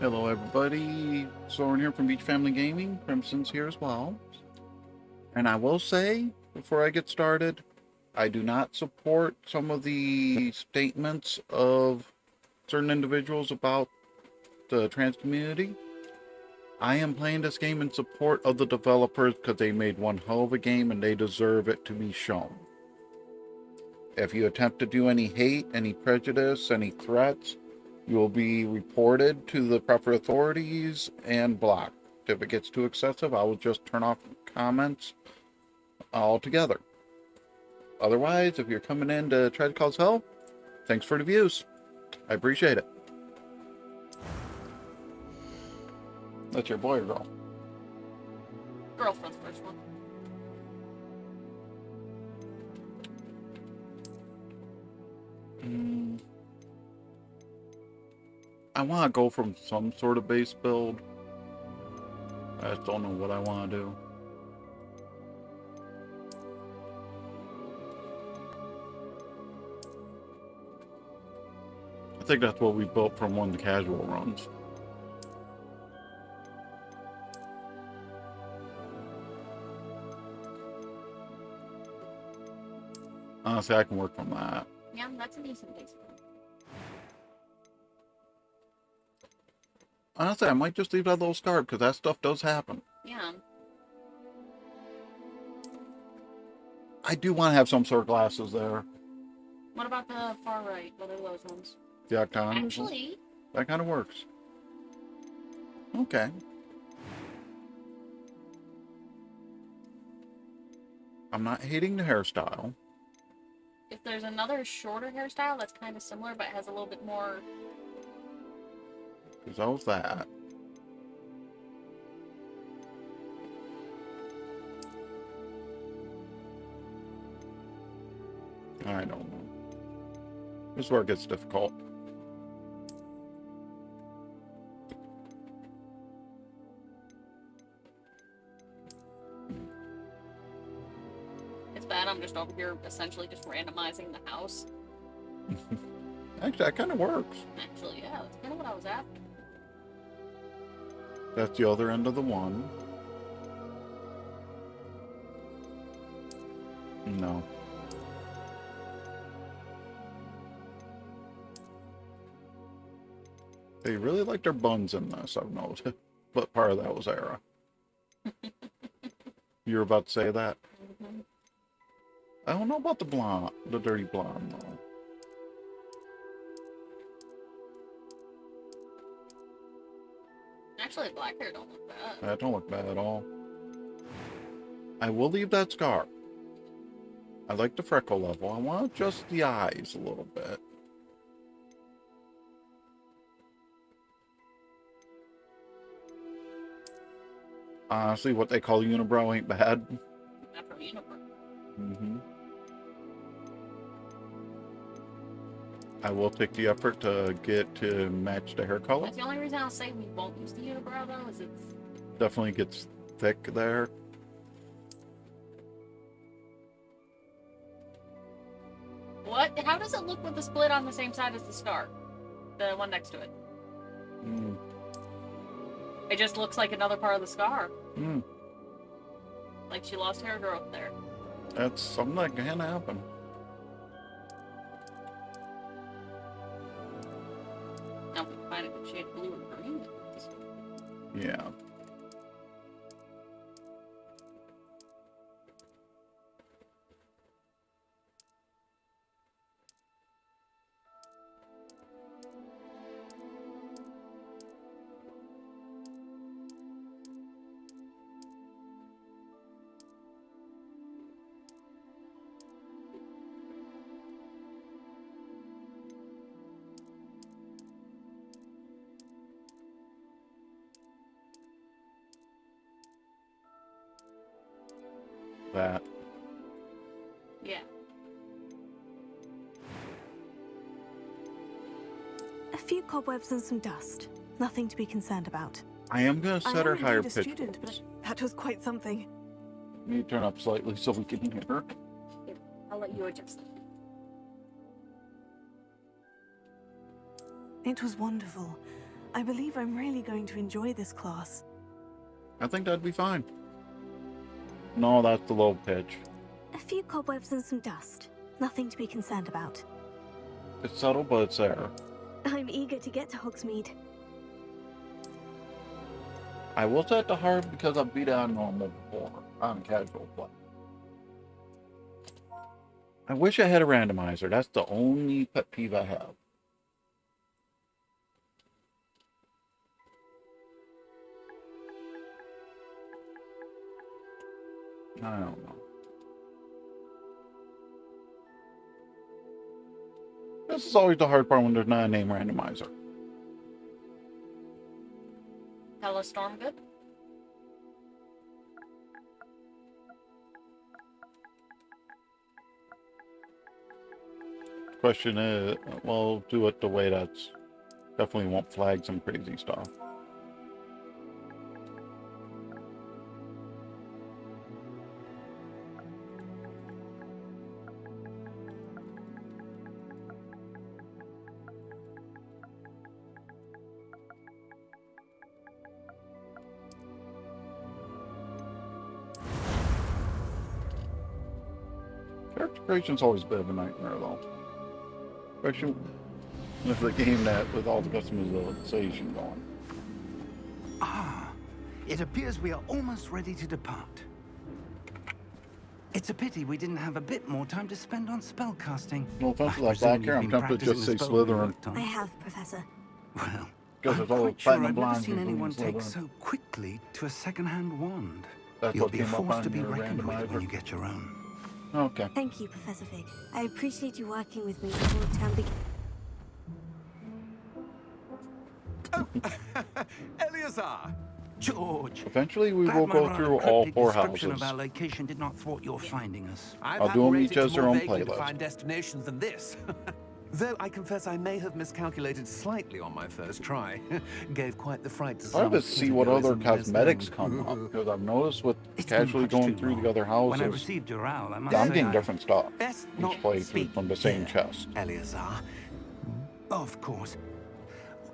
Hello everybody, Soren here from Beach Family Gaming, Crimson's here as well. And I will say, before I get started, I do not support some of the statements of certain individuals about the trans community. I am playing this game in support of the developers because they made one hell of a game and they deserve it to be shown. If you attempt to do any hate, any prejudice, any threats, you will be reported to the proper authorities and blocked. If it gets too excessive, I will just turn off comments altogether. Otherwise, if you're coming in to try to cause hell, thanks for the views. I appreciate it. That's your boy or girl? Girl for the first one. I want to go from some sort of base build. I just don't know what I want to do. I think that's what we built from one of the casual runs. Honestly, I can work from that. Yeah, that's a decent base build. Honestly, I might just leave that little scarf because that stuff does happen. Yeah. I do want to have some sort of glasses there. What about the far right? What are those ones? The octagon. Actually, that kind of works. Okay. I'm not hating the hairstyle. if there's another shorter hairstyle that's kind of similar but has a little bit more... Because that was that. I don't know. This is where it gets difficult. It's bad, I'm just over here essentially just randomizing the house. Actually, that kind of works. Actually, yeah, that's kind of what I was after. That's the other end of the one. No. They really like their buns in this, I've noticed. But part of that was Era. You were about to say that? Mm-hmm. I don't know about the blonde, the dirty blonde, though. Actually, black hair don't look bad. That don't look bad at all. I will leave that scar. I like the freckle level. I want to adjust the eyes a little bit. Honestly, what they call unibrow ain't bad. Not from Unibrow. Mm-hmm. I will take the effort to get to match the hair color. That's the only reason I'll say we won't use the Unibrow, though, is it's... Definitely gets thick there. What? How does it look with the split on the same side as the scar? The one next to it. Mm. It just looks like another part of the scar. Mm. Like she lost hair growth there. That's something that can happen. Now if we can find a good shade of blue or green. Yeah. That. Yeah. A few cobwebs and some dust. Nothing to be concerned about. I am going to set her higher pitch. Student, but that was quite something. Let me turn up slightly so we can hear her. Here, I'll let you adjust it. It was wonderful. I believe I'm really going to enjoy this class. I think that'd be fine. No, that's the low pitch. A few cobwebs and some dust. Nothing to be concerned about. It's subtle, but it's there. I'm eager to get to Hogsmeade. I will set the hard because I've beat it on normal before, on casual play. I wish I had a randomizer. That's the only pet peeve I have. I don't know. This is always the hard part when there's not a name randomizer. Hello, Storm. Good. Question is, well, do it the way that's definitely won't flag some crazy stuff. Character creation's always a bit of a nightmare, though. Especially with the game that with all the customization going. Ah, it appears we are almost ready to depart. It's a pity we didn't have a bit more time to spend on spellcasting. No offense to I that black presume hair, you've I'm been tempted to just say practicing the spell we Slytherin. worked on. I have, Professor. Well, Because I'm it's all quite sure platinum I've never blondes seen and anyone take Slytherin. so quickly to a second-hand wand. That's You'll what be came up forced on to be your reckoned with randomizer. when you get your own. Okay. Thank you, Professor Fig. I appreciate you working with me before the term begins. Eleazar! George! Eventually, we Glad will my go rather through all cryptic 4 description houses. of our location did not thwart your finding us. I'll do them each as their own playlist. Defined destinations than this. Though I confess I may have miscalculated slightly on my first try. Gave quite the fright to Part of some it see what theatergoers other in the West cosmetics End. come up, because I've noticed with It's been casually much going too through long. the other When I houses, received Doral, I must I'm say getting I- different stuff Best each not playthrough speak from the same here, chest. Eleazar. Of course.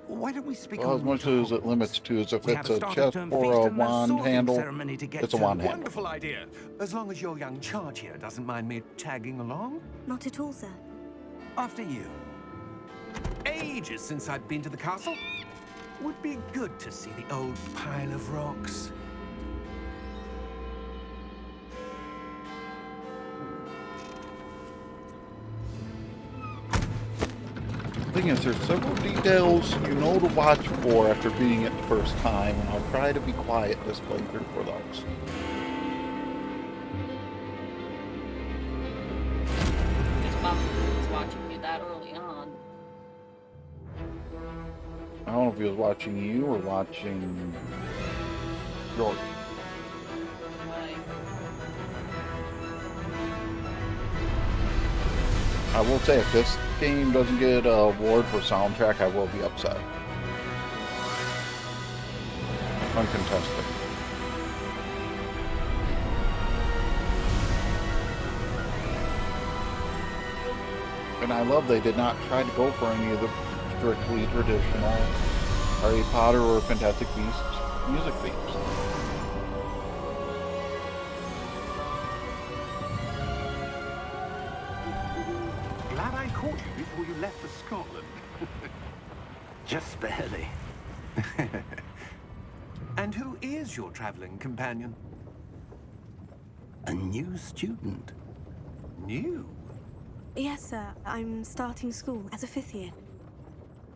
Why don't we speak Well, on as much to as it Hogwarts? limits to is if We it's have a start of chest term or feast a and a wand sorting handle, ceremony to get it's a to. wand handle. Wonderful idea. As long as your young charge here doesn't mind me tagging along. Not at all, sir. After you. Ages since I'd been to the castle. Would be good to see the old pile of rocks. Thing is, there's several details you know to watch for after beating it the first time, and I'll try to be quiet this playthrough for those. It's possible he's watching you that early on. I don't know if he was watching you or watching George. Right. I will say, if this game doesn't get an award for soundtrack, I will be upset. Uncontested. And I love they did not try to go for any of the strictly traditional Harry Potter or Fantastic Beasts music themes. Glad I caught you before you left for Scotland. Just barely. And who is your traveling companion? A new student. New? Yes, sir. I'm starting school as a 5th year.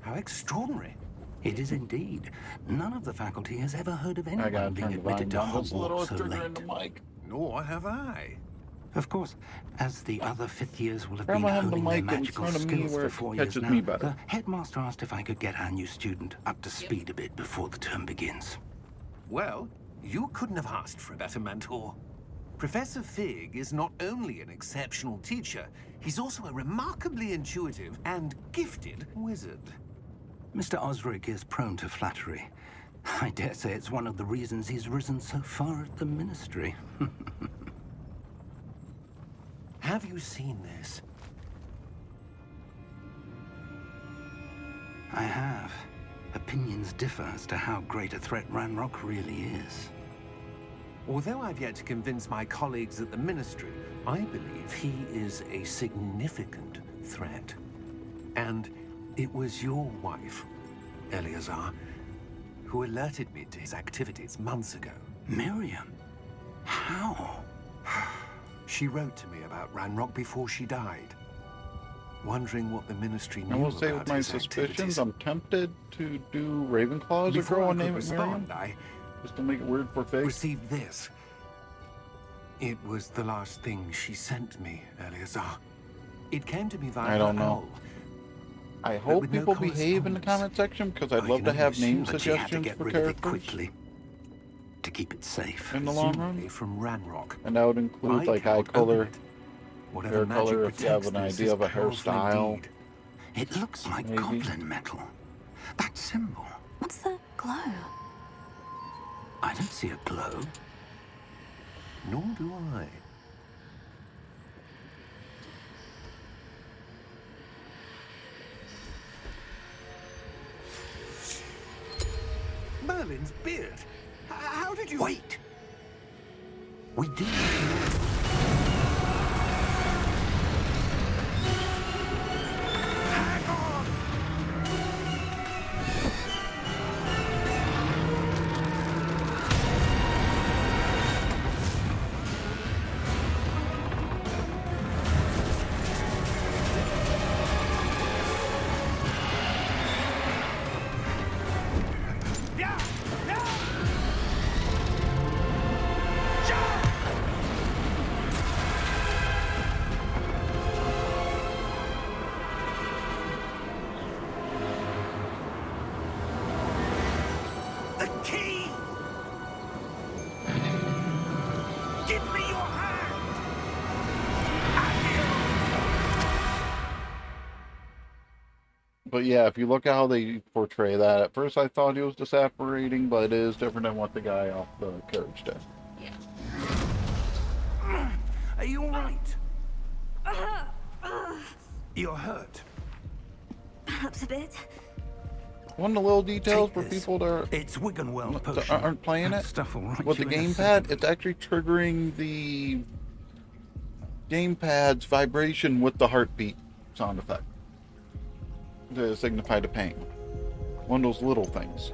How extraordinary. It is indeed. None of the faculty has ever heard of I anyone gotta being turn the volume admitted to down just a little. Hogwarts It's so triggering the late. mic. Nor have I. Of course, as the other 5th years will have Why been am I having the honing their mic in magical front of me skills where for it 4 years catches now, me better? the headmaster asked if I could get our new student up to speed a bit before the term begins. Well, you couldn't have asked for a better mentor. Professor Fig is not only an exceptional teacher, he's also a remarkably intuitive and gifted wizard. Mr. Osric is prone to flattery. I dare say it's one of the reasons he's risen so far at the ministry. Have you seen this? I have. Opinions differ as to how great a threat Ranrock really is. Although I've yet to convince my colleagues at the Ministry, I believe he is a significant threat. And it was your wife, Eleazar, who alerted me to his activities months ago. Miriam? How? She wrote to me about Ranrock before she died, wondering what the Ministry knew I will say with about my his suspicions, activities. I'm tempted to do Ravenclaw as a Before girl I and could name it Miriam, respond, I just to make it weird for Fig. received this. It was the last thing she sent me, Eleazar. It came to me via I don't her know. owl. I hope with no people behave in the correspondence. comment section, because I'd I love can to only have name assume But she had to suggestions get for rid of it characters quickly to keep it safe. in the long Presumably run. from Ranrock. And that would include I like eye cannot color, open it. Whatever hair magic color, if you have protects an this idea is of a powerful hairstyle. indeed. It looks like Maybe. goblin metal. That symbol. What's that glow? I don't see a glow. Nor do I. Merlin's beard. How did you... Wait! We did. Hang on! Yeah! Yeah! Jump! The key! Give me your hand! But yeah, if you look at how they portray that, at first I thought he was disapparating, but it is different than what the guy off the carriage did. Are you all right? You're hurt. Perhaps a bit. One of the little details Take for this. people that It's Wiggenweld that potion. aren't playing That it, stuff will right with the you in a gamepad, second. it's actually triggering the gamepad's vibration with the heartbeat sound effect to signify the pain. One of those little things.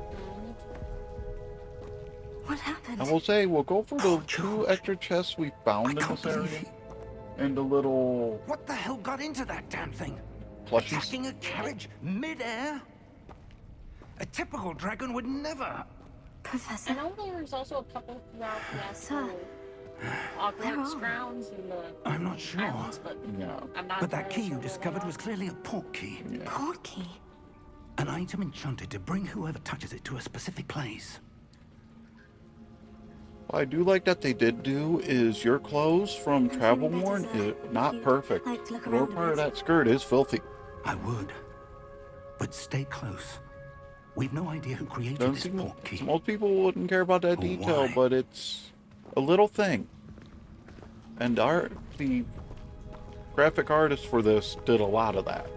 What happened? I will say, we'll go for the Oh, 2 George. extra chests we found in can't this believe area, it. and the little What the hell got into that damn thing? plushies. Attacking a carriage mid-air? A typical dragon would never. Professor, I know there's also a couple throughout the Sir. actual There Hogwart's are. grounds and the I'm not sure. islands, but Yeah. I'm not But that entirely key you sure where discovered they was are. clearly a port key. Yeah. port key. An item enchanted to bring whoever touches it to a specific place. What I do like that they did do is your clothes from I'm Travel feeling Worn better, is sir. not If you'd perfect. like to look The around lower a part of bit. that skirt is filthy. I would. But stay close. We've no idea who created Doesn't this seem, port key. most people wouldn't care about that detail, Why? but it's a little thing. And the graphic artist for this did a lot of that.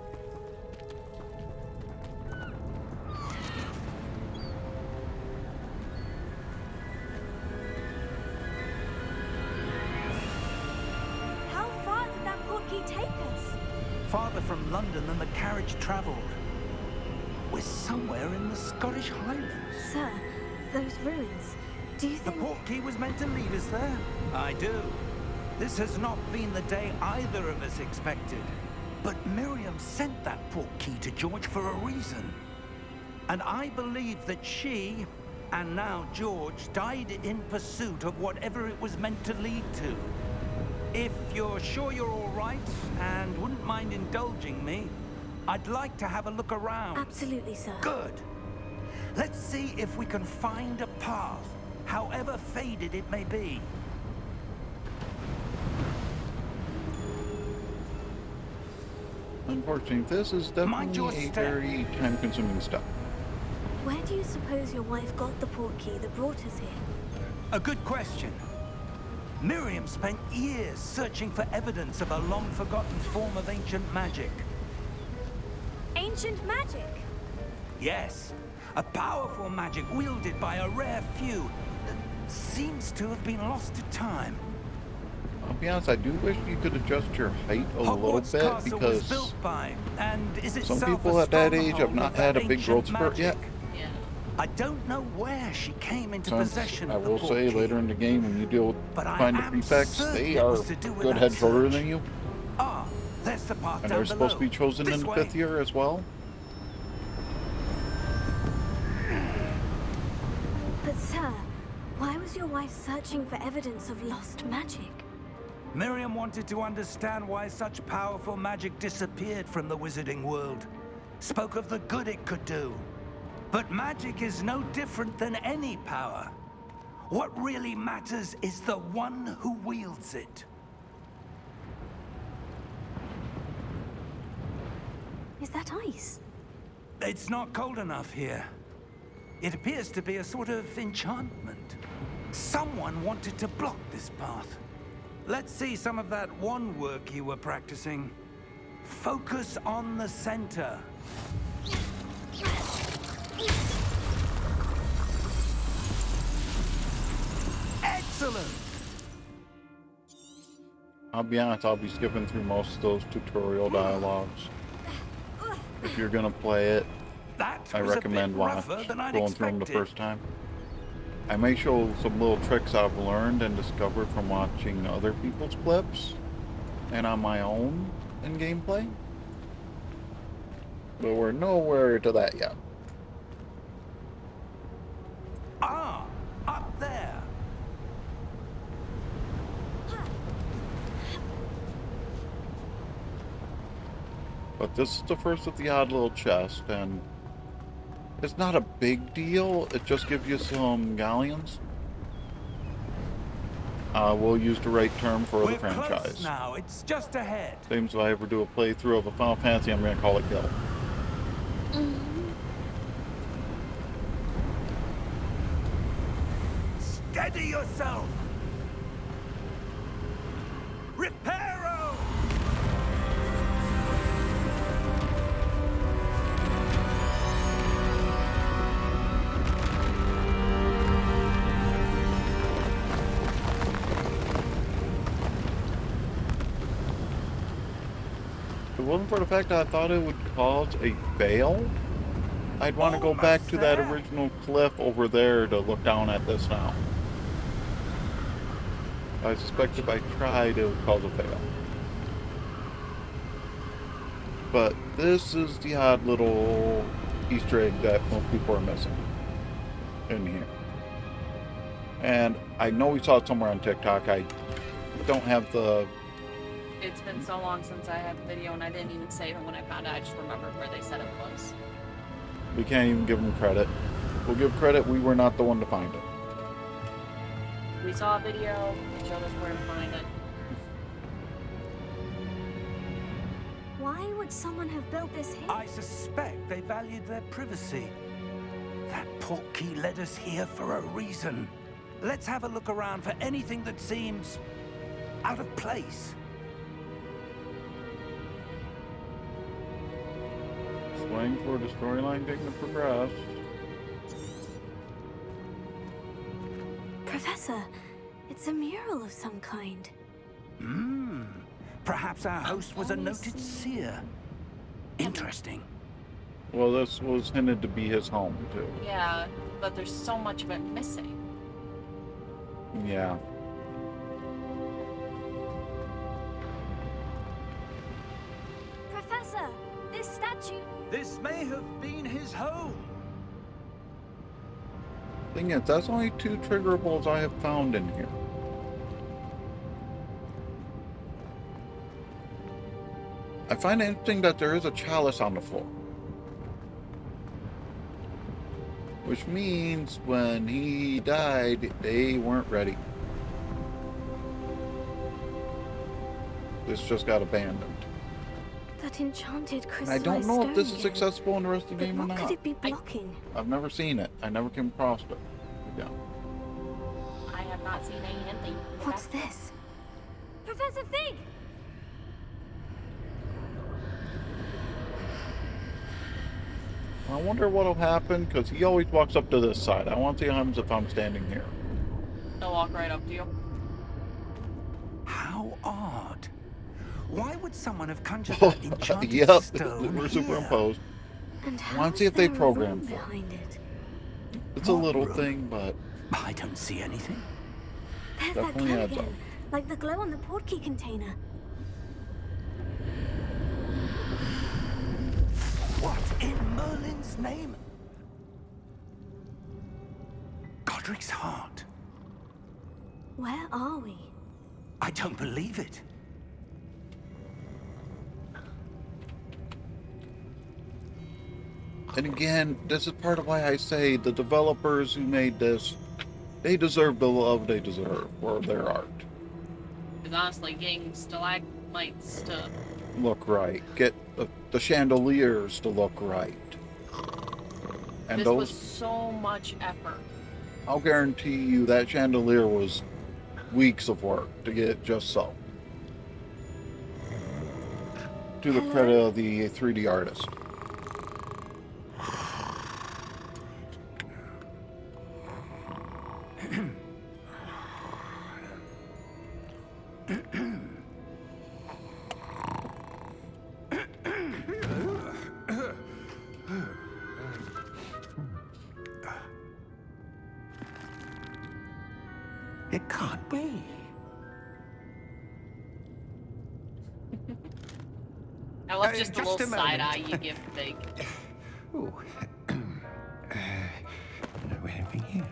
How far did that port key take us? Farther from London than the carriage travelled. We're somewhere in the Scottish Highlands. Sir, those ruins. Do you The think... port key was meant to lead us there. I do. This has not been the day either of us expected. But Miriam sent that port key to George for a reason. And I believe that she, and now George, died in pursuit of whatever it was meant to lead to. If you're sure you're all right and wouldn't mind indulging me, I'd like to have a look around. Absolutely, sir. Good. Let's see if we can find a path, however faded it may be. Unfortunately, this is Mind your definitely a step. very time-consuming step. Where do you suppose your wife got the port key that brought us here? A good question. Miriam spent years searching for evidence of a long-forgotten form of ancient magic. Ancient magic? Yes, A powerful magic wielded by a rare few that seems to have been lost to time. I'll be honest, I do wish you could adjust your height a little Hogwart's bit castle was because built by, and is some itself people a at that age have stronghold not of had a that big growth ancient spurt yet. magic. Yeah. I don't know where she came into Since possession I of the will say portkey, later in the game when you deal with but I find the am prefects, certain they it are was to do with good that head shorter search. than you. Ah, there's the path And down they're supposed to be below. chosen This in the way. 5th year as well. But sir, why was your wife searching for evidence of lost magic? Miriam wanted to understand why such powerful magic disappeared from the wizarding world. Spoke of the good it could do. But magic is no different than any power. What really matters is the one who wields it. Is that ice? It's not cold enough here. It appears to be a sort of enchantment. Someone wanted to block this path. Let's see some of that wand work you were practicing. Focus on the center. Excellent! I'll be honest, I'll be skipping through most of those tutorial dialogues. If you're gonna play it, That I was recommend a bit rougher going than I'd through them the expected. first time. I may show some little tricks I've learned and discovered from watching other people's clips and on my own in gameplay. But we're nowhere to that yet. Ah, up there. But this is the first of the odd little chest, and it's not a big deal. It just gives you some galleons. We'll use the right term for We're the franchise. close now. It's just ahead. Seems if I ever do a playthrough of a Final Fantasy, I'm going to call it Guild. Steady yourself. Reparo! If it wasn't for the fact that I thought it would cause a fail, I'd want to go back to that Almost there. original cliff over there to look down at this now. I suspect if I tried, it would cause a fail. But this is the odd little Easter egg that most people are missing in here. And I know we saw it somewhere on TikTok. I don't have the... It's been so long since I had the video, and I didn't even save it when I found it. I just remembered where they said it was. We can't even give them credit. We'll give credit, we were not the one to find it. We saw a video, it showed us where to find it. Why would someone have built this here? I suspect they valued their privacy. That portkey led us here for a reason. Let's have a look around for anything that seems out of place. Just waiting for the storyline thing to progress. Professor, it's a mural of some kind. Perhaps our host was a noted seer. Interesting. Well, this was hinted to be his home, too. Yeah, but there's so much of it missing. Yeah. Professor, this statue... This may have been his home. Thing is, that's only 2 triggerables I have found in here. I find it interesting that there is a chalice on the floor. Which means when he died, they weren't ready. This just got abandoned. That enchanted And crystallized I don't know if this stone is again. accessible in the rest of the But game or what not. could it be blocking? I've never seen it. I never came across it. Yeah. I have not seen any hinting. What's this? Professor Fig! I wonder what'll happen, because he always walks up to this side. I want to see what happens if I'm standing here. They'll walk right up to you. How odd. Why would someone have conjured that enchanted Yep, stone we're here? superimposed. And I want to see if they program for it. behind it. It's a What little room? thing, but I don't see anything. There's definitely that glow adds up. again, like the glow on the portkey container. What in Merlin's name? Godric's heart. Where are we? I don't believe it. And again, this is part of why I say the developers who made this, they deserve the love they deserve for their art. Because honestly, getting stalagmites to... Look right. Get the chandeliers to look right. And this those, was so much effort. I'll guarantee you that chandelier was weeks of work to get it just so. To the credit of the 3D artist. It can't be. I love just the just little a side moment. eye you give Fig. Ooh. Where are we here?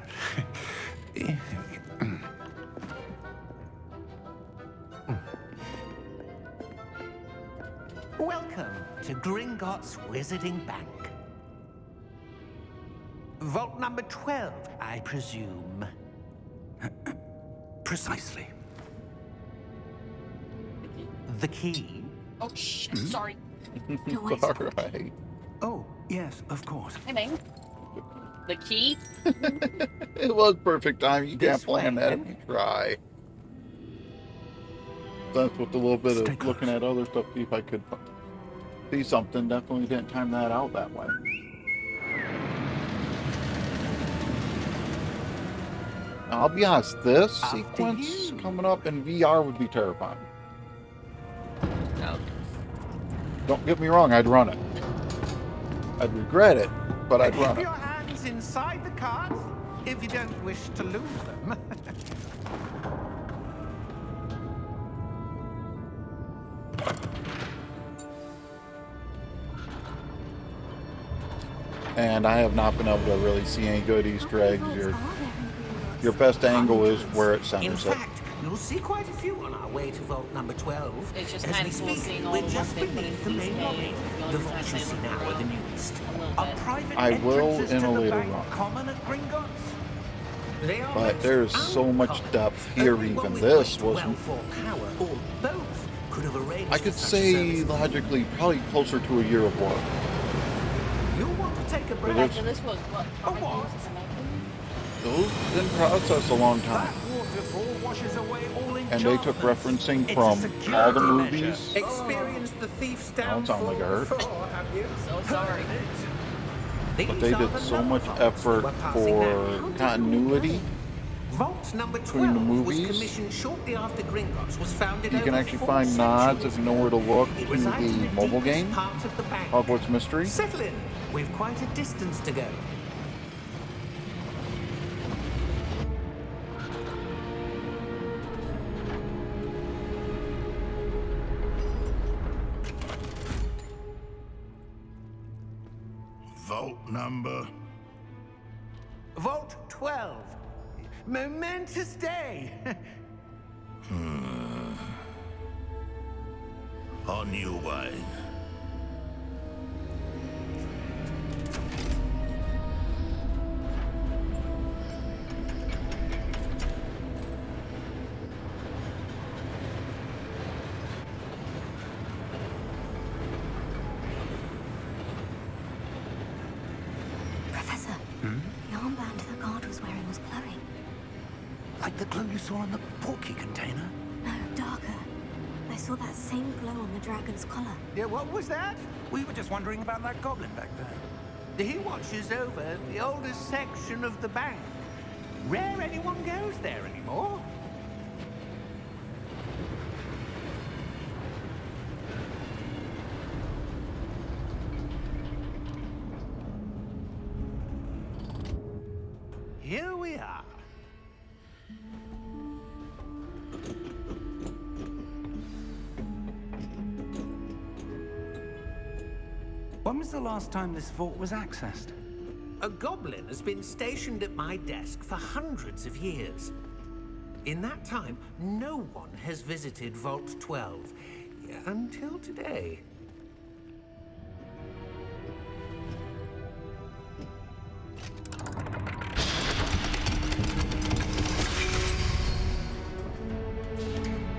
Welcome to Gringotts Wizarding Bank. Vault number 12, I presume. Precisely. The key? Oh shit, sorry. No way. Alright. Oh, yes, of course. Hey, man. The key? It was perfect time. You can't This plan way, that then. if you try. That's with a little bit Stay of close. looking at other stuff, see if I could see something. Definitely didn't time that out that way. Now, I'll be honest, this After sequence you. coming up in VR would be terrifying. No. Oh. Don't get me wrong, I'd run it. I'd regret it, but I'd run Keep it. your hands inside the cards if you don't wish to lose them. And I have not been able to really see any good Easter eggs. How many Your, vaults are there in Gringotts? your best angle is Hundreds. where it In centers it. fact, you'll see quite a few on our way to vault number 12. It's just As kind we of cool speak, seeing all we're the ones just they put beneath the in these main lobby. games. The vaults you see now are the newest. A little A bit. private I will entrances in to a the later bank run. common at Gringotts. They are But most there's so much uncommon. depth here. Only one Even with this great was, wealth or power, or both, could have arranged I for could such a say service. logically, probably closer to a year of work. You'll want to take a break. There's- So this was what? Oh, what? Those in process a long time. That waterfall washes away all And they took enchantments. referencing It's from a security all the measure. movies. Experienced the thief's Don't sound like it hurt. downfall before, have you? So sorry. But they did so much effort for continuity. Vault number 12 between the movies. was commissioned shortly after Gringotts was founded. You can over actually 4 find nods centuries if you know where to look It to resides in the the mobile deepest game, part of the bank. Hogwarts Mystery. Settle in. We've quite a distance to go. Vault number. Vault 12. Momentous day. On your way. Professor, the armband the guard was wearing was glowing. Like the glow you saw on the portkey container? No, darker. I saw that same glow on the dragon's collar. Yeah, what was that? We were just wondering about that goblin back there. He watches over the oldest section of the bank. Rare anyone goes there anymore. Here we are. When was the last time this vault was accessed? A goblin has been stationed at my desk for hundreds of years. In that time, no one has visited Vault 12 until today.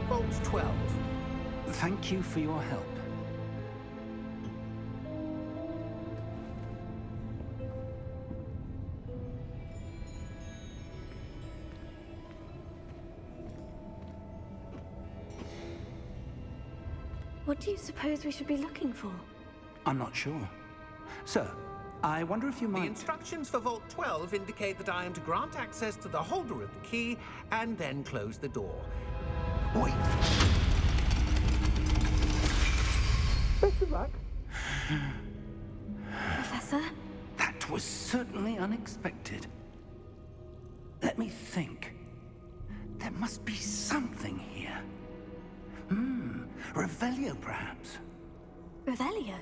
Vault 12. Thank you for your help. What do you suppose we should be looking for? I'm not sure. Sir, I wonder if you The might... instructions for Vault 12 indicate that I am to grant access to the holder of the key and then close the door. Wait. Best of luck. Professor? That was certainly unexpected. Let me think. There must be something here. Revelio, perhaps? Revelio?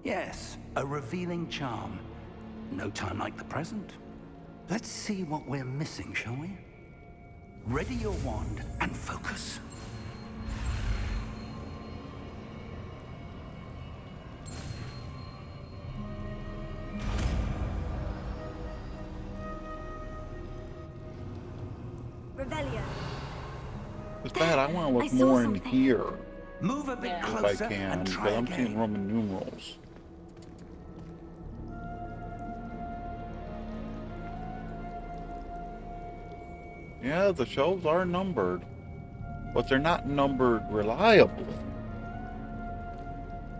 Yes, a revealing charm. No time like the present. Let's see what we're missing, shall we? Ready your wand and focus. Revelio. It's bad. I want to I look saw more in something. here Move a bit Yeah. if I closer can, and because try I'm seeing again. Roman numerals. Yeah, the shelves are numbered, but they're not numbered reliably.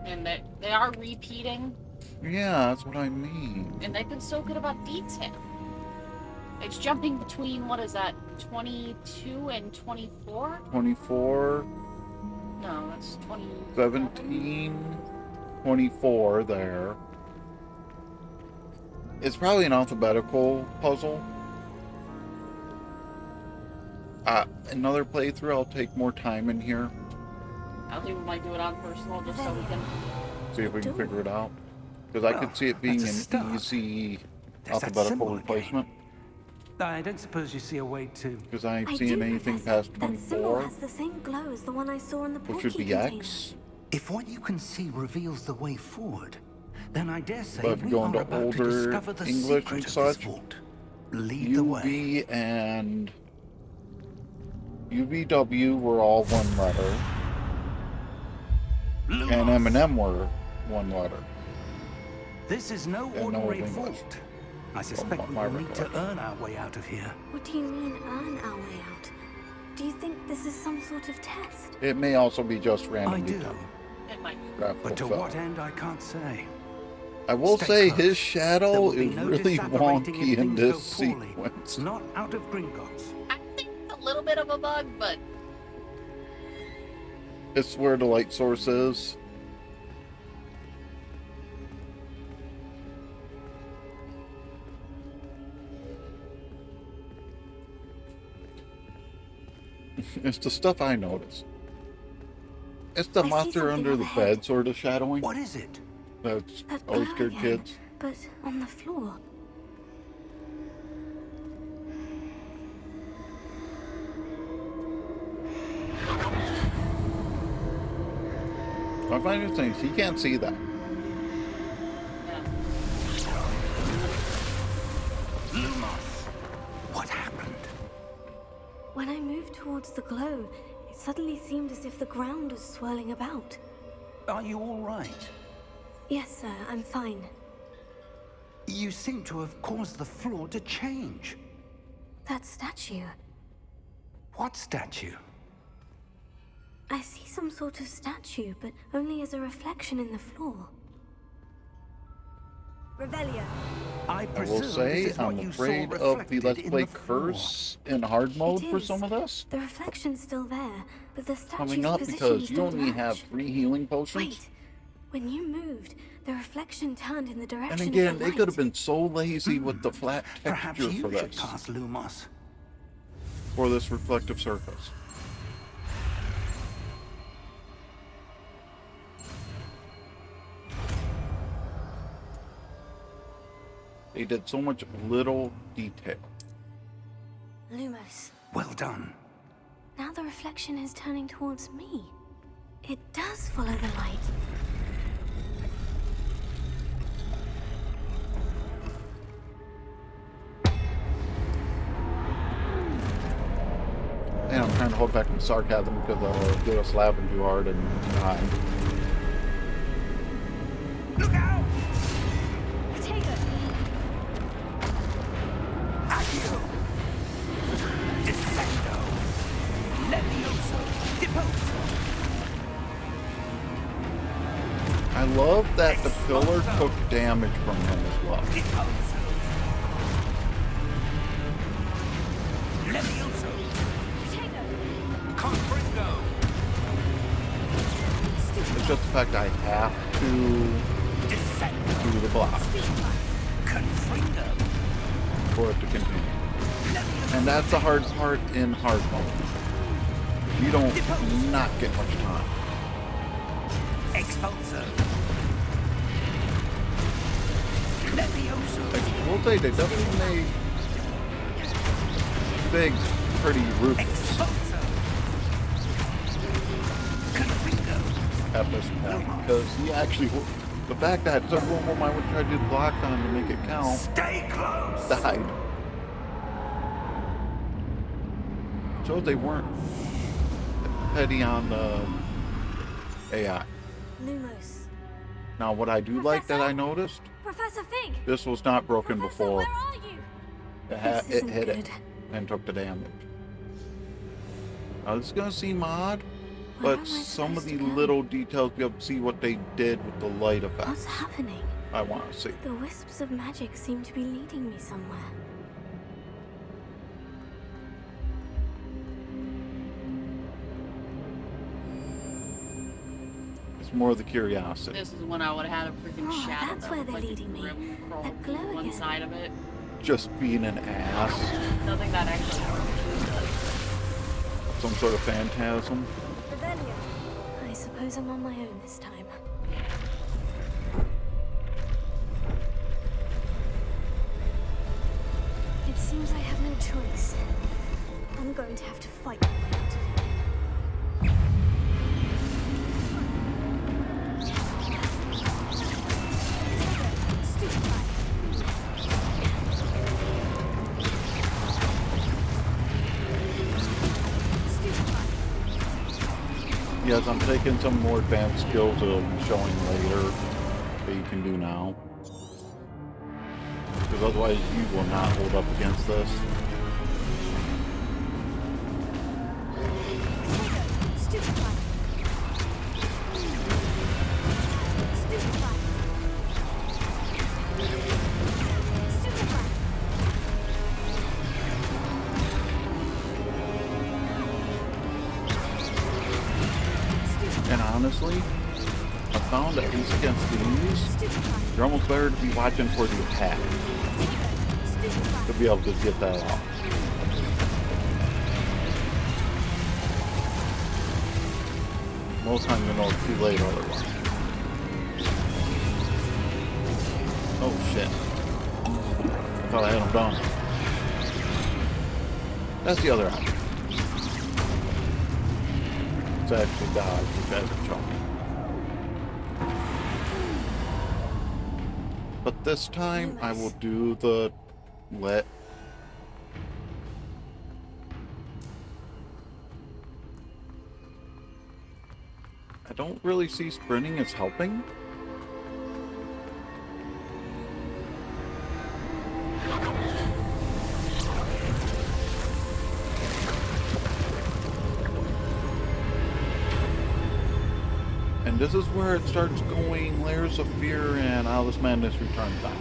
And they are repeating, Yeah, that's what I mean. and they've been so good about detail. It's jumping between, what is that, 22 and 24? 24, No, that's 20. 17, 24 there. It's probably an alphabetical puzzle. Another playthrough, I'll take more time in here, I think we might do it on personal just so we can. see if we can figure it out. Because I Well, could see it being that's a an start. easy There's that alphabetical symbol again. replacement. I don't suppose you see a way to... Because I ain't I seeing do, anything Professor. past That symbol 24, has the same glow as the one I saw in the which portkey would be container. X. If what you can see reveals the way forward, then I dare say But if you we go are into about to older discover the English secret and of such, this vault. Lead the way. UV and UVW were all one letter, and M&M were one letter. This is no no ordinary English. vault. I suspect we my will need to recollection. earn our way out of here. What do you mean, earn our way out? Do you think this is some sort of test? It may also be just I randomly do, done. It might. but to Graphical what fell. end I can't say. I will Stay say close. his There shadow will be is no really disapparating wonky if in things this go poorly. sequence. Not out of Gringotts. I think a little bit of a bug, but It's where the light source is. It's the stuff I notice. It's the I see monster something under the overhead. bed sort of shadowing. What is it? That's That always glow scared again, kids. but on the floor. I find it things he can't see that. yeah. Lumos! What happened? When I moved towards the glow, it suddenly seemed as if the ground was swirling about. Are you all right? Yes, sir, I'm fine. You seem to have caused the floor to change. That statue. What statue? I see some sort of statue, but only as a reflection in the floor. Revelio. I I presume will say this is what I'm you saw afraid of the reflected Let's in Play the floor. Curse in hard mode It for is. some of this The reflection's still there, but the coming statue's up positions because you don't only match. have 3 healing potions. Wait, when you moved, the reflection turned in the direction And again, of the they light. could have been so lazy with the flat Perhaps texture you for should this, cast Lumos. for this reflective surface. They did so much little detail. Lumos. Well done. Now the reflection is turning towards me. It does follow the light. And I'm trying to hold back my sarcasm because I'll get us laughing too hard and die. Look out! Potato! Accio! Descendo! Levioso! Deposo! I love that the filler took damage from him as well. Deposo! Levioso! Potato! Confringo! It's just the fact I have to Descendo! do the block Confringo! for it to continue. And that's the hard part in hard mode. You don't not get much time. Expulso! Levioso! I will say they definitely made big pretty ruthless Expulso! Confringo! at this point because he actually, the fact that several of I would try to do the block on to make it count Stay close! died. Shows they weren't petty on the AI. Lumos. Now, what I do like that I noticed, Professor Fig! this was not broken Professor, before where are you? This it isn't hit it good. and took the damage. Now, this is going to seem odd, Where but am I some of supposed the to go? little details, you'll see what they did with the light What's effects. happening? I want to see. The wisps of magic seem to be leading me somewhere. It's more of the curiosity. This is when I would have had a freaking Oh, shadow. that's that where looked they're like a leading me. grim crawl That glow one again. side of it. Just being an ass. Nothing that actually Some sort of phantasm. Revelio. I suppose I'm on my own this time. It seems I have no choice. I'm going to have to fight my way out of here. Stupefy. Stupefy. Yes, I'm taking some more advanced skills that I'll be showing later that you can do now. Because otherwise you will not hold up against this. Stupefy. Stupefy. Stupefy. And honestly, I found that at least against these, Stupefy. you're almost better to be watching for the attack to be able to get that off. Most times you know it's too late otherwise. Oh shit. I thought I had him done. That's the other option. It's actually dodge, which has a chunk. But this time I will do the let. I don't really see sprinting as helping. And this is where it starts going layers of fear and Alice Madness return time.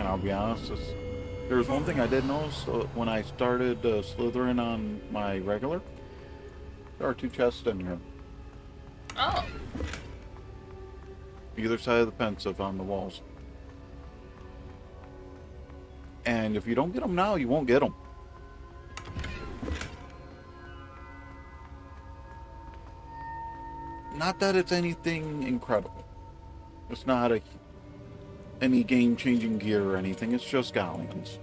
And I'll be honest, there's one thing I did notice when I started Slytherin on my regular. There are 2 chests in here. Oh. Either side of the pensive on the walls. And if you don't get them now, you won't get them. Not that it's anything incredible. It's not any game-changing gear or anything. It's just galleons.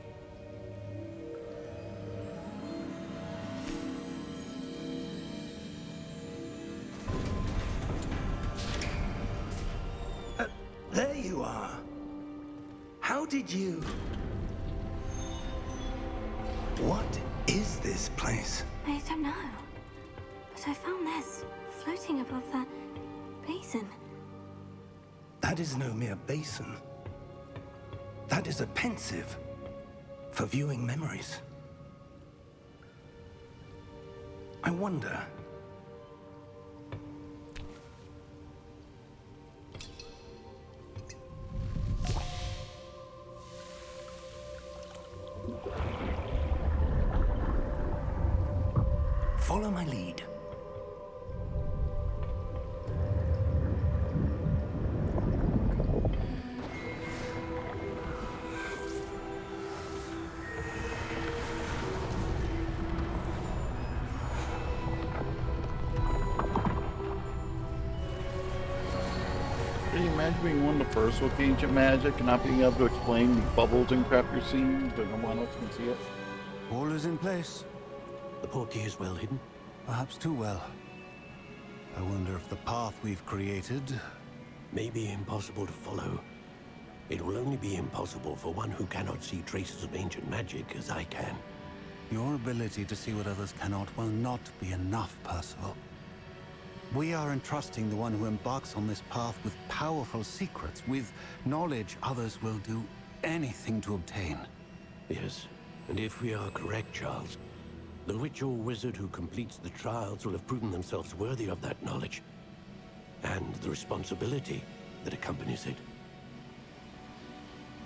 There you are. How did you... What is this place? I don't know. But I found this floating above that basin. That is no mere basin. That is a pensive for viewing memories. I wonder... Follow my lead. Can you imagine being one of the first with ancient magic and not being able to explain the bubbles and crap you're seeing so no one else can see it? All is in place. The portkey is well hidden. Perhaps too well. I wonder if the path we've created... May be impossible to follow. It will only be impossible for one who cannot see traces of ancient magic as I can. Your ability to see what others cannot will not be enough, Percival. We are entrusting the one who embarks on this path with powerful secrets, with knowledge others will do anything to obtain. Yes, and if we are correct, Charles, the witch or wizard who completes the trials will have proven themselves worthy of that knowledge, and the responsibility that accompanies it.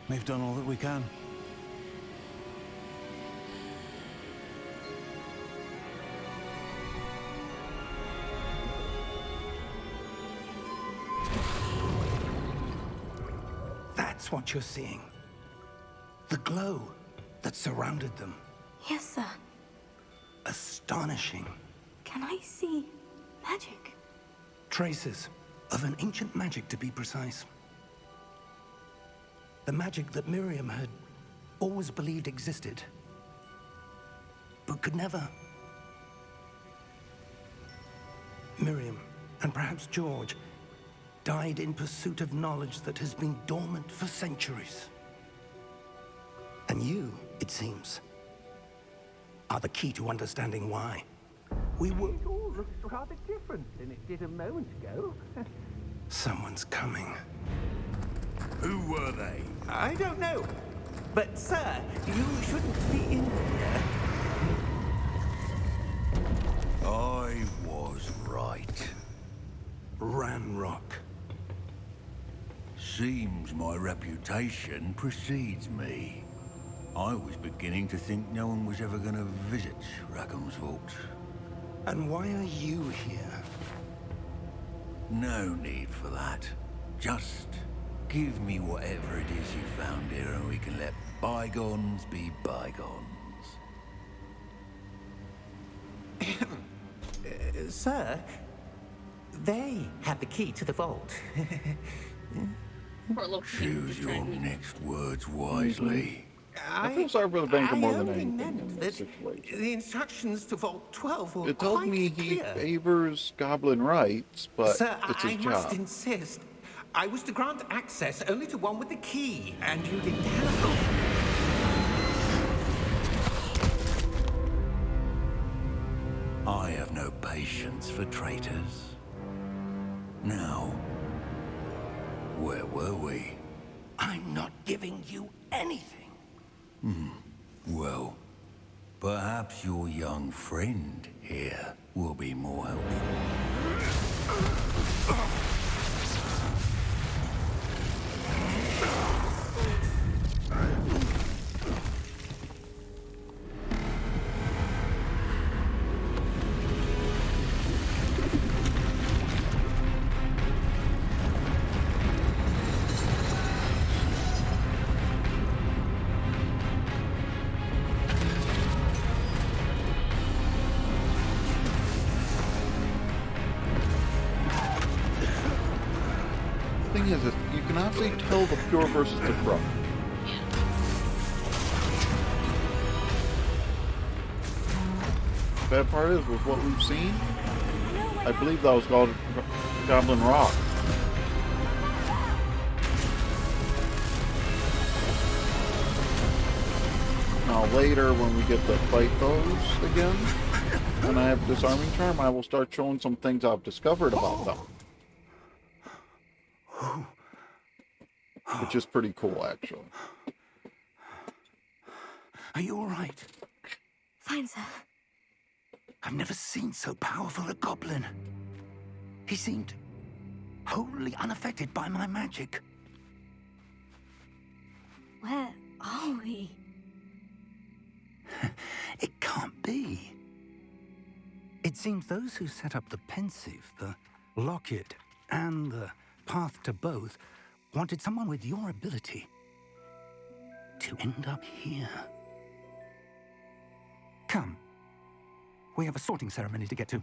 We've done all that we can. That's what you're seeing. The glow that surrounded them. Yes, sir. Astonishing. Can I see magic? Traces of an ancient magic, to be precise. The magic that Miriam had always believed existed, but could never. Miriam, and perhaps George, died in pursuit of knowledge that has been dormant for centuries. And you, it seems, are the key to understanding why. We were... It all looks rather different than it did a moment ago. Someone's coming. Who were they? I don't know. But, sir, you shouldn't be in here. I was right. Ranrock. Seems my reputation precedes me. I was beginning to think no one was ever going to visit Rackham's vault. And why are you here? No need for that. Just give me whatever it is you found here and we can let bygones be bygones. Sir, they have the key to the vault. Poor little Choose your next words wisely. I feel sorry for the banker more than I only anything in meant this that situation. the instructions to Vault 12 were It tells quite me he clear. favors goblin rights, but Sir, it's his I job. must insist. I was to grant access only to one with the key, and you didn't have. I have no patience for traitors. Now, where were we? I'm not giving you anything. Well, perhaps your young friend here will be more helpful. thing is, you can actually tell the pure versus the corrupt. Yeah. Bad part is, with what we've seen, I believe that was called Goblin Rock. Now later, when we get to fight those again, when I have Disarming Charm, I will start showing some things I've discovered about them. Which is pretty cool, actually. Are you all right? Fine, sir. I've never seen so powerful a goblin. He seemed wholly unaffected by my magic. Where are we? It can't be. It seems those who set up the pensive, the locket, and the path to both wanted someone with your ability to end up here. Come. We have a sorting ceremony to get to.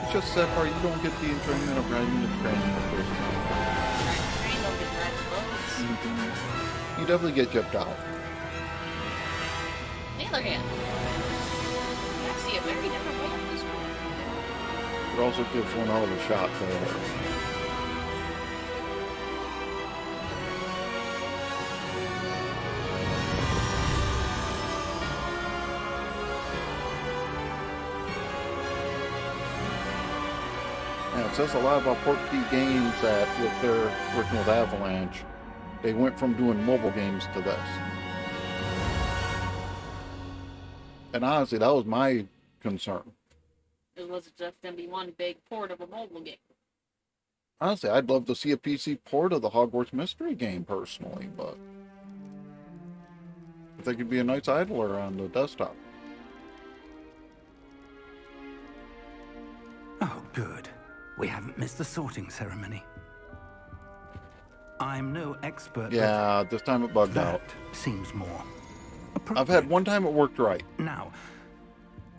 It's just that part, you don't get the enjoyment of riding the train the first time. Train don't get red clothes. You definitely get gypped out. Hey, look at it. I see a very different way of this one. It also gives one hell of a shot there. Yeah, it says a lot about Portkey Games that with their working with Avalanche, they went from doing mobile games to this. And honestly, that was my concern. It was just going to be one big port of a mobile game. Honestly, I'd love to see a PC port of the Hogwarts mystery game personally, but I think it'd be a nice idler on the desktop. Oh, good. We haven't missed the sorting ceremony. I'm no expert. Yeah, this time it bugged out. That seems more I've had one time it worked right. Now,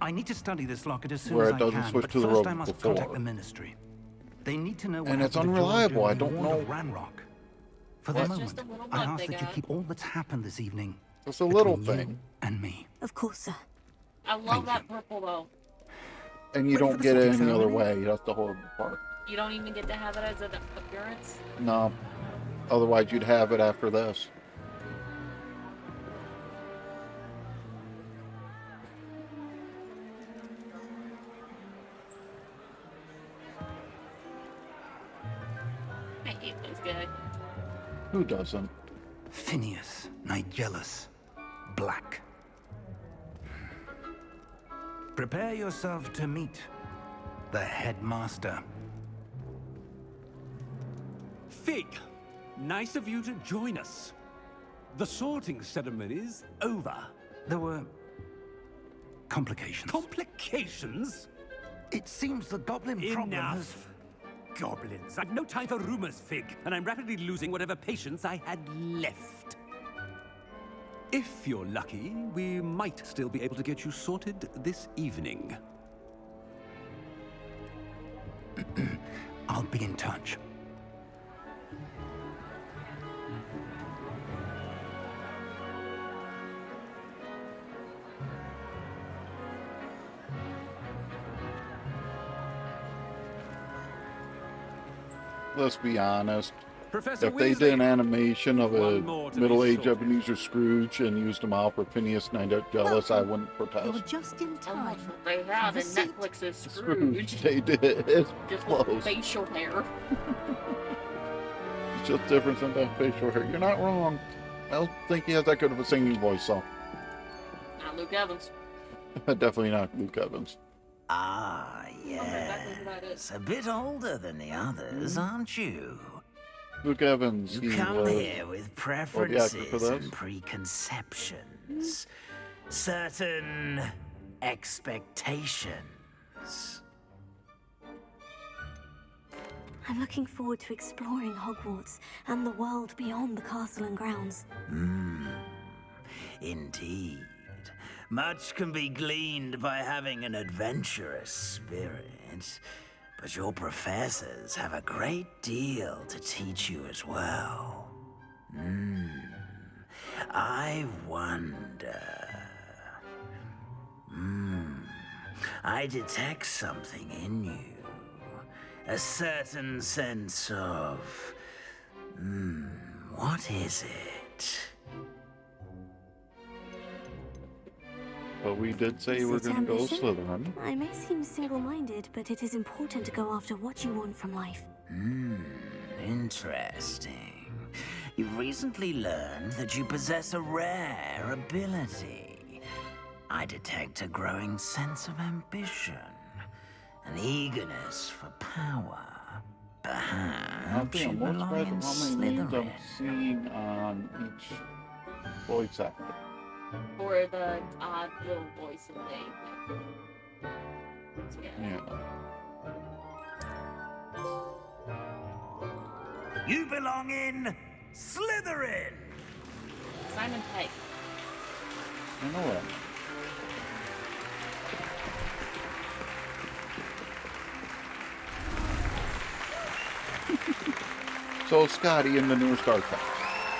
I need to study this locket as soon Where as it I doesn't can, switch but to the first road I must before. contact the Ministry. They need to know what And it's happened to George unreliable, I during don't the War know. of Ranrock. For What? the Just a moment, little I bug ask they that you got. keep all that's happened this evening It's a little between thing. you and me. Of course, sir. I love Thank that you. purple, though. And you Ready don't for the get it sorting any other ceremony? way. That's the horrible part. You don't even get to have it as an appearance? No. Otherwise, you'd have it after this. I hate this guy. Who doesn't? Phineas, Nigellus, Black. Prepare yourself to meet the headmaster. Fig, nice of you to join us. The sorting ceremony's over. There were complications. Complications? It seems the goblin problem has... Enough. Goblins. I've no time for rumors, Fig, and I'm rapidly losing whatever patience I had left. If you're lucky, we might still be able to get you sorted this evening. I'll be in touch. Let's be honest. Professor If they Weasley, did an animation of a one more to be middle-aged sorted. Ebenezer Scrooge and used them out for Phineas Nigellus, I wouldn't You're protest. just in time. Almost what they have in a seat. Netflix's Scrooge, Scrooge. they did. It's Just with close. facial hair. It's just different than that facial hair. You're not wrong. I don't think he has that good of a singing voice, though. Not Luke Evans. Definitely not Luke Evans. Ah, exactly who that is. yes. A bit older than the others, aren't you? Luke Evans. You he come was- here with actor for preferences this? and preconceptions. Certain expectations. I'm looking forward to exploring Hogwarts and the world beyond the castle and grounds. Indeed. Much can be gleaned by having an adventurous spirit, but your professors have a great deal to teach you as well. I wonder... I detect something in you. A certain sense of... what is it? But we did say Is we're it going to go ambition? Slytherin. I may seem single-minded, but it is important to go after what you want from life. Interesting. You've recently learned that you possess a rare ability. I detect a growing sense of ambition, an eagerness for power. I Perhaps think you I'm most belong surprised in at how many names Slytherin. I'm seeing on each voice actor. Or the odd little voice of the so, yeah. Yeah. You belong in Slytherin! Simon Pegg. I know that. So Scotty in the newer Star Trek.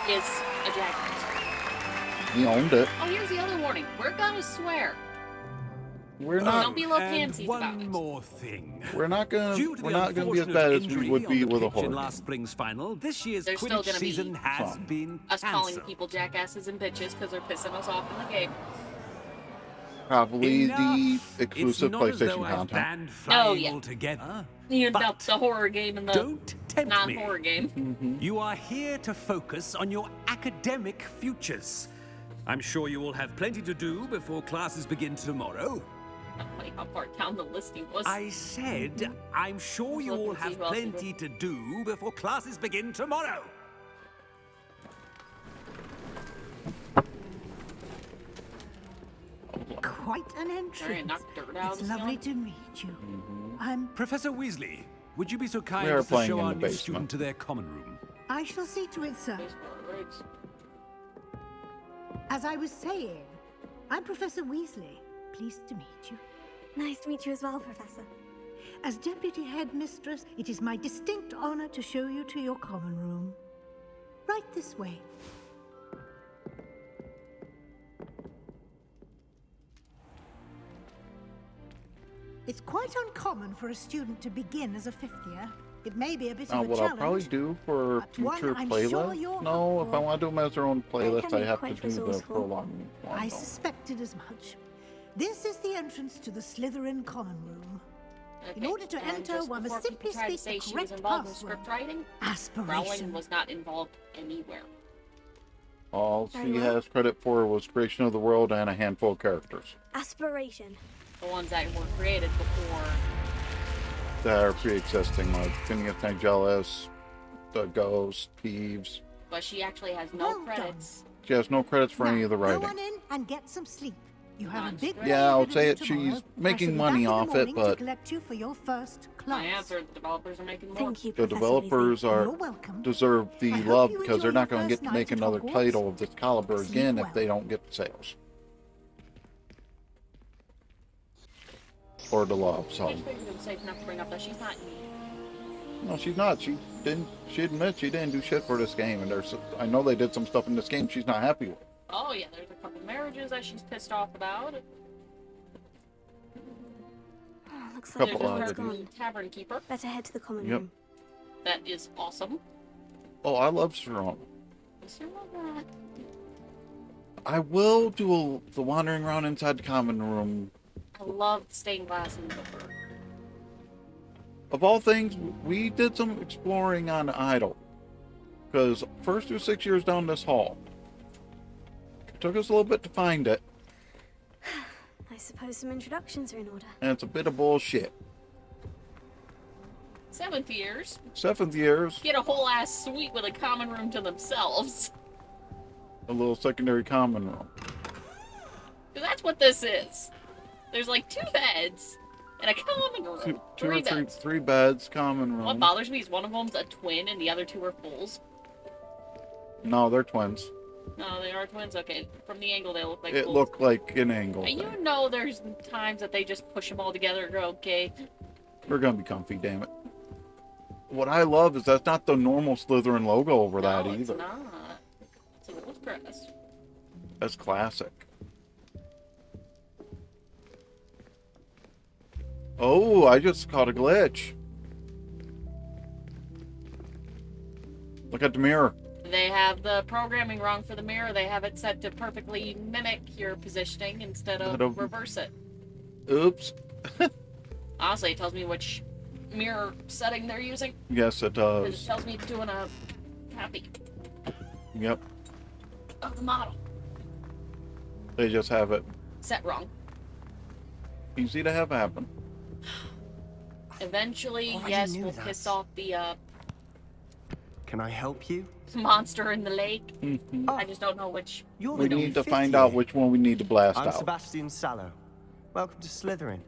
Is a jackass. He owned it. Oh, here's the other warning. We're gonna swear. We're not. Don't be little And pansies about one it. more thing. We're not gonna. Due to We're the not gonna be as unfortunate bad as we injury would on be the with a pitch horror in game. last spring's final, this year's There's still Quidditch gonna be season has some. been Us calling cancelled. people jackasses and bitches because they're pissing us off in the game. Probably the Enough. exclusive It's not as though PlayStation I've content. banned flying Oh, yeah. altogether. The horror game and the Don't tempt me. non-horror game. You are here to focus on your academic futures. I'm sure you will have plenty to do before classes begin tomorrow. Not funny how far down the list he was. I said, I'm sure you Look all and see have who else is plenty to do before classes begin tomorrow. Quite an Sorry, entrance. knock dirt out. It's lovely to meet you. I'm... Professor Weasley, would you be so kind We are as to playing show in our the new basement. student to their common room? I shall see to it, sir. As I was saying, I'm Professor Weasley. Pleased to meet you. Nice to meet you as well, Professor. As Deputy Headmistress, it is my distinct honor to show you to your common room. Right this way. It's quite uncommon for a student to begin as a fifth year. It may be a bit Now, of a what I'll challenge. probably do for but one future I'm sure playlists. you're No, up if I for. want to do them as their own playlist, can I be have to quite do the resourceful. prolonged one. I though. suspected as much. This is the entrance to the Slytherin common room. In Okay, order to and enter, just one must before people simply try to speak say the she was correct involved in password. script writing, Aspiration. Rowling was not involved anywhere. All Very she well. has credit for was creation of the world and a handful of characters Aspiration. The ones that were created before. that are pre-existing, like Phineas Nigellus, the Ghost, Peeves. But she actually has no Well done. credits. She has no credits for any of the Go writing. on in and get some sleep. You have a None. big day Yeah, I would ahead say of it. you She's tomorrow. I making shall be money back in the off it, morning to but collect you for your first My class. answer, the developers are making more. Thank you, the Professor developers Weasley. You're are welcome. deserve the I hope love you because they're enjoy not your going to first get to night make at another Hogwarts. title of this caliber Sleep again well. if they don't get the sales or the love. I So just figured it was safe enough to bring up that she's not no, she's not. She didn't. She admits she didn't do shit for this game, and I know they did some stuff in this game she's not happy with. Oh yeah, there's a couple marriages that she's pissed off about. Oh, looks like Couple everyone's oddities. gone. Tavern keeper. Better head to the common Yep. room. That is awesome. Oh, I love Sharon. Is there one that? I will do the wandering around inside the common room. I love the stained glass in the book. Of all things, we did some exploring on Idle. Because first through 6 years down this hall. It took us a little bit to find it, I suppose some introductions are in order. and it's a bit of bullshit. 7th years 7th years, get a whole ass suite with a common room to themselves. a little secondary common room. 'Cause that's what this is. There's like 2 beds, In a common room. Two Three or three, beds. 3 beds, common room. What bothers me is one of them's a twin and the other 2 are fulls. No, they're twins. No, they are twins. Okay, from the angle they look like It fulls. looked like an angle And thing. you know there's times that they just push them all together and go, okay. They're gonna be comfy, damn it. What I love is that's not the normal Slytherin logo over that No, it's either. not. It's a little crest. That's classic. Oh, I just caught a glitch. Look at the mirror. They have the programming wrong for the mirror. They have it set to perfectly mimic your positioning instead of reverse it. Oops. Honestly, it tells me which mirror setting they're using. Yes, it 'Cause it does. tells me it's doing a copy Yep. of the model. They just have it Set wrong. easy to have happen. Eventually, Already yes, knew we'll that. piss off the Can I help you? monster in the lake. Mhm. I just don't know which. You're We the new need to fifth find year. out which one we need to blast I'm out. Sebastian Sallow. Welcome to Slytherin.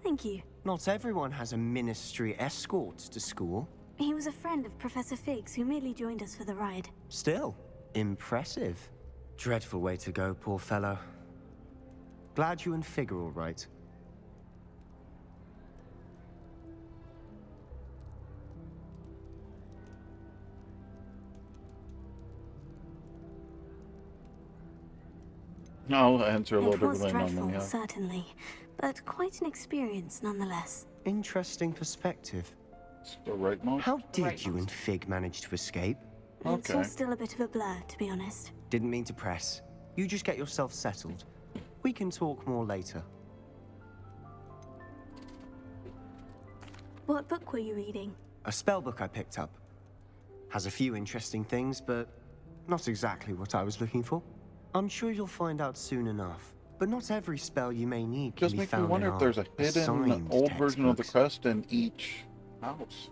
Thank you. Not everyone has a ministry escort to school. He was a friend of Professor Fig's who merely joined us for the ride. Still, impressive. Dreadful way to go, poor fellow. Glad you and Fig are all right. I'll answer a little It was differently dreadful, normally, yeah. certainly, but quite an experience nonetheless. Interesting perspective. It's the right most. How did you and Fig manage to escape? It's all still a bit of a blur, to be honest. Didn't mean to press. You just get yourself settled. We can talk more later. What book were you reading? A spell book I picked up. Has a few interesting things, but not exactly what I was looking for. I'm sure you'll find out soon enough. But not every spell you may need can Just be makes me found wonder in if there's a our hidden assigned old version of the textbooks. crest in each house.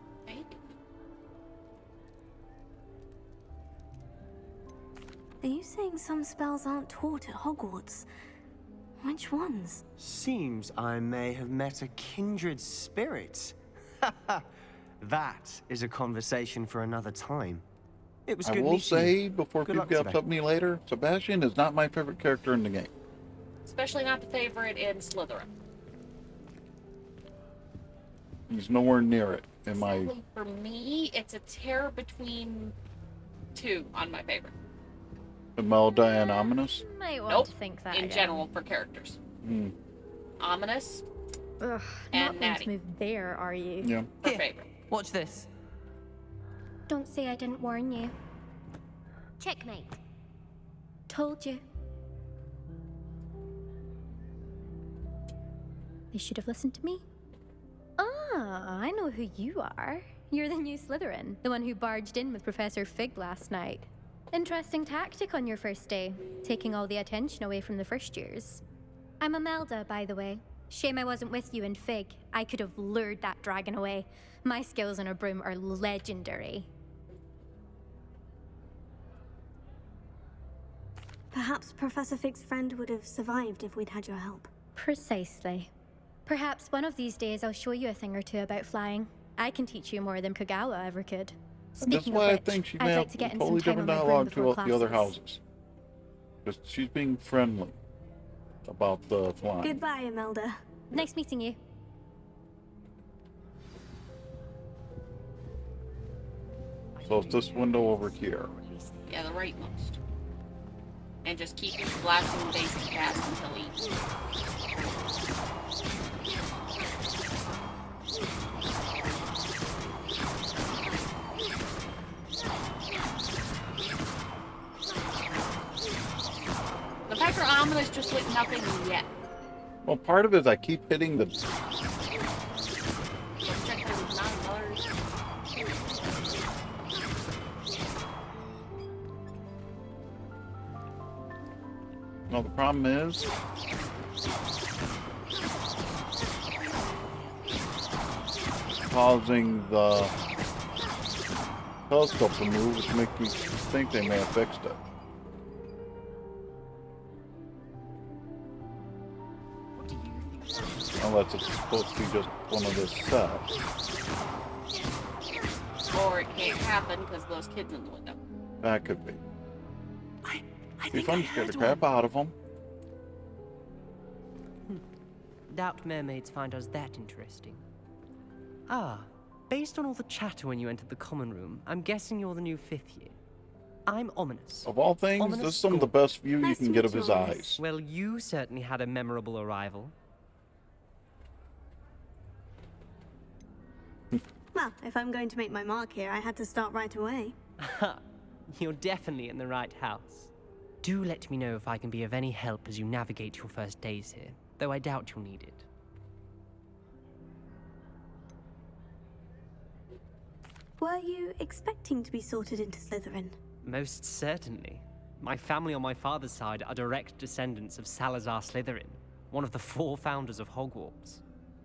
Are you saying some spells aren't taught at Hogwarts? Which ones? Seems I may have met a kindred spirit. That is a conversation for another time. It was I good will meeting you. say, before Good people luck get today. upset with me later, Sebastian is not my favorite character in the game. Especially not the favorite in Slytherin. He's nowhere near it in my... Sadly, for me, it's a tear between 2 on my favorite. Imelda and Ominous. Might want Nope. to think that In again. general, for characters. Hmm. Ominous Ugh, and not going Natty. to move there, are you? Yeah. Her favorite. Watch this. Don't say I didn't warn you. Checkmate. Told you. They should have listened to me. Ah, I know who you are. You're the new Slytherin, the one who barged in with Professor Fig last night. Interesting tactic on your first day, taking all the attention away from the first years. I'm Imelda, by the way. Shame I wasn't with you in Fig. I could have lured that dragon away. My skills on a broom are legendary. Perhaps Professor Fig's friend would have survived if we'd had your help. Precisely. Perhaps one of these days I'll show you a thing or two about flying. I can teach you more than Kogawa ever could. And that's Speaking why of I which, think she I'd may like have to get in totally some time different on my broom dialogue before to the other classes. houses. Because she's being friendly about the flying. Goodbye, Imelda. Nice meeting you. So it's this window over here. Yeah, the rightmost. And just keep blasting the basic cast until he... The fact that Ominous just hit nothing yet. Well, part of it is I keep hitting the... Let's check those $9. No, the problem is... causing the telescope to move, which makes me think they may have fixed it. Unless it's supposed to be just one of the sets. Or it can't happen because those kids in the window. That could be. I Be think fun I to scare the heard crap one. out of them. Doubt mermaids find us that interesting. Ah, based on all the chatter when you entered the common room, I'm guessing you're the new 5th year. I'm Ominous. Of all things, Ominous this is some of the best view you can get of his eyes. Well, you certainly had a memorable arrival. Well, if I'm going to make my mark here, I had to start right away. You're definitely in the right house. Do let me know if I can be of any help as you navigate your first days here, though I doubt you'll need it. Were you expecting to be sorted into Slytherin? Most certainly. My family on my father's side are direct descendants of Salazar Slytherin, one of the 4 founders of Hogwarts.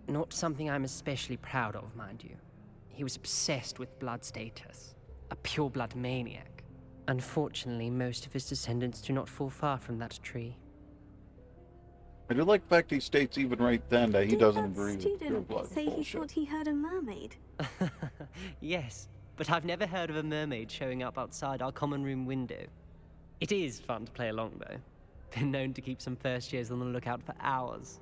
Not something I'm especially proud of, mind you. He was obsessed with blood status, a pure-blood maniac. Unfortunately, most of his descendants do not fall far from that tree. I do like the fact he states even right then that he doesn't agree with pure Student blood say he bullshit. thought he heard a mermaid. Yes, but I've never heard of a mermaid showing up outside our common room window. It is fun to play along, though. Been known to keep some first years on the lookout for hours.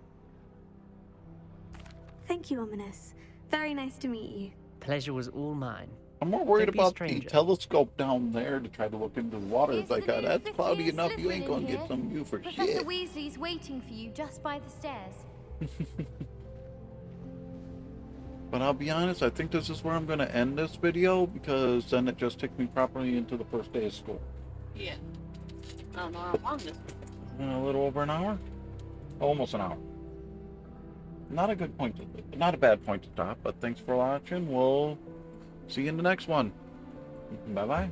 Thank you, Ominous. Very nice to meet you. Pleasure was all mine. I'm more worried Don't be a about the stranger. telescope down there to try to look into the water. It's like, the new that's 5th cloudy year enough, you Slytherin ain't gonna in get here. some view for Professor shit. Weasley's waiting for you just by the stairs. But I'll be honest, I think this is where I'm gonna end this video, because then it just takes me properly into the first day of school. Yeah. I don't know how long this is. A little over an hour? Almost an hour. Not a good point to, not a bad point to stop, but thanks for watching. We'll see you in the next one. Bye-bye.